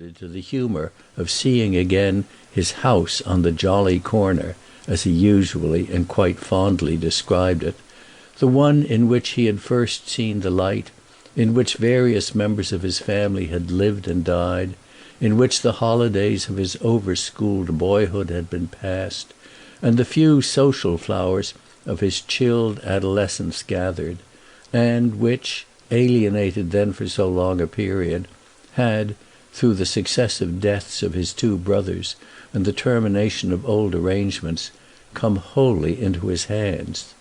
alluded to the humour of seeing again his house on the jolly corner, as he usually and quite fondly described it, the one in which he had first seen the light, in which various members of his family had lived and died, in which the holidays of his over-schooled boyhood had been passed, and the few social flowers of his chilled adolescence gathered, and which, alienated then for so long a period, had, through the successive deaths of his two brothers and the termination of old arrangements, come wholly into his hands.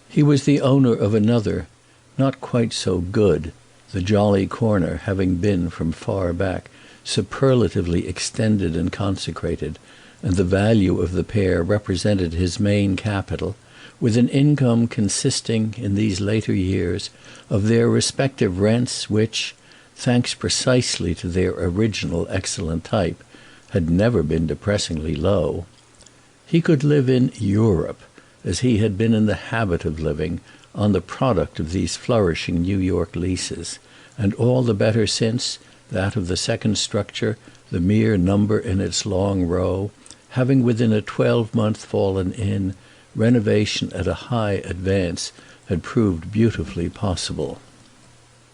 He was the owner of another, not quite so good, the jolly corner having been, from far back, superlatively extended and consecrated, and the value of the pair represented his main capital, with an income consisting, in these later years, of their respective rents which, thanks precisely to their original excellent type, had never been depressingly low. He could live in Europe, as he had been in the habit of living, on the product of these flourishing New York leases, and all the better since, that of the second structure, the mere number in its long row, having within a 12-month fallen in, renovation at a high advance had proved beautifully possible.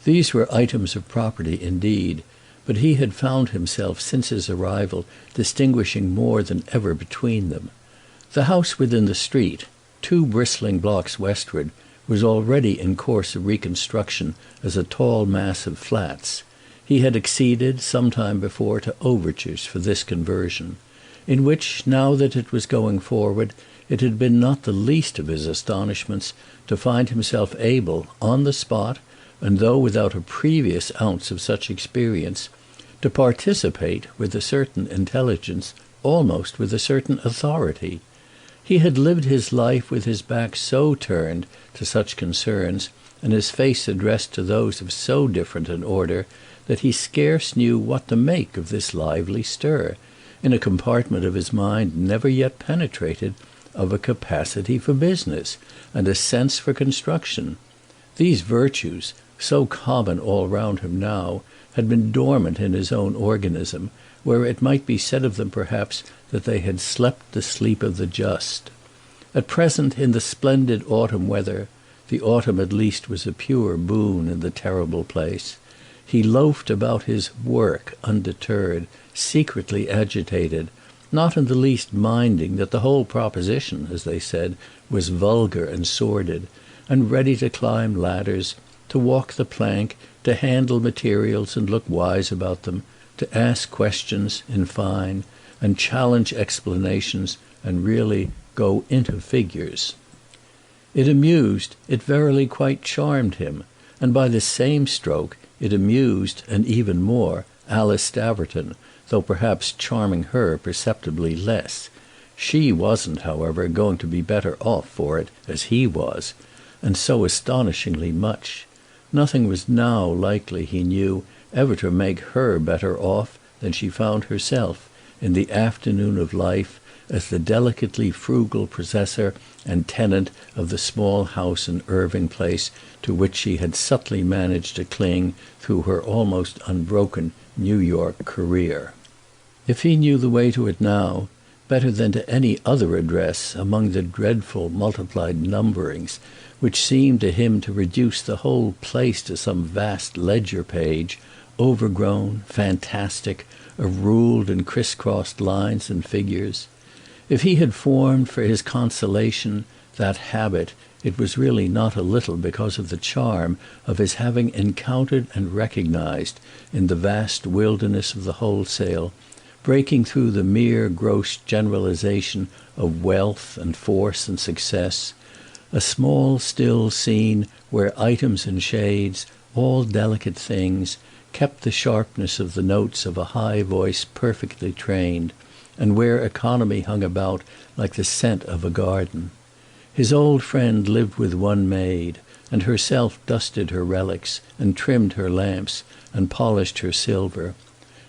These were items of property indeed, but he had found himself since his arrival distinguishing more than ever between them. The house within the street, 2 bristling blocks westward, was already in course of reconstruction as a tall mass of flats. He had acceded, some time before, to overtures for this conversion, in which, now that it was going forward, it had been not the least of his astonishments to find himself able, on the spot, and though without a previous ounce of such experience, to participate with a certain intelligence, almost with a certain authority. He had lived his life with his back so turned to such concerns, and his face addressed to those of so different an order, that he scarce knew what to make of this lively stir, in a compartment of his mind never yet penetrated, of a capacity for business, and a sense for construction. These virtues, so common all round him now, had been dormant in his own organism, where it might be said of them perhaps that they had slept the sleep of the just. At present, in the splendid autumn weather, the autumn at least was a pure boon in the terrible place, he loafed about his work undeterred, secretly agitated, not in the least minding that the whole proposition, as they said, was vulgar and sordid, and ready to climb ladders, to walk the plank, to handle materials and look wise about them, to ask questions, in fine, and challenge explanations, and really go into figures. It amused, it verily quite charmed him, and by the same stroke it amused, and even more, Alice Staverton, though perhaps charming her perceptibly less. She wasn't, however, going to be better off for it as he was, and so astonishingly much. Nothing was now likely, he knew, ever to make her better off than she found herself, in the afternoon of life, as the delicately frugal possessor and tenant of the small house in Irving Place to which she had subtly managed to cling through her almost unbroken New York career. If he knew the way to it now, better than to any other address among the dreadful multiplied numberings which seemed to him to reduce the whole place to some vast ledger page, overgrown, fantastic, of ruled and criss-crossed lines and figures, if he had formed for his consolation that habit, it was really not a little because of the charm of his having encountered and recognized, in the vast wilderness of the wholesale, breaking through the mere gross generalization of wealth and force and success, a small still scene where items and shades, all delicate things, kept the sharpness of the notes of a high voice perfectly trained, and where economy hung about like the scent of a garden. His old friend lived with one maid, and herself dusted her relics, and trimmed her lamps, and polished her silver.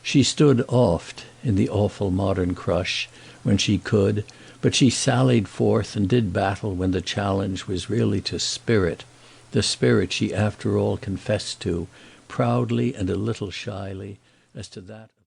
She stood oft, in the awful modern crush, when she could, but she sallied forth and did battle when the challenge was really to spirit, the spirit she after all confessed to, proudly and a little shyly, as to that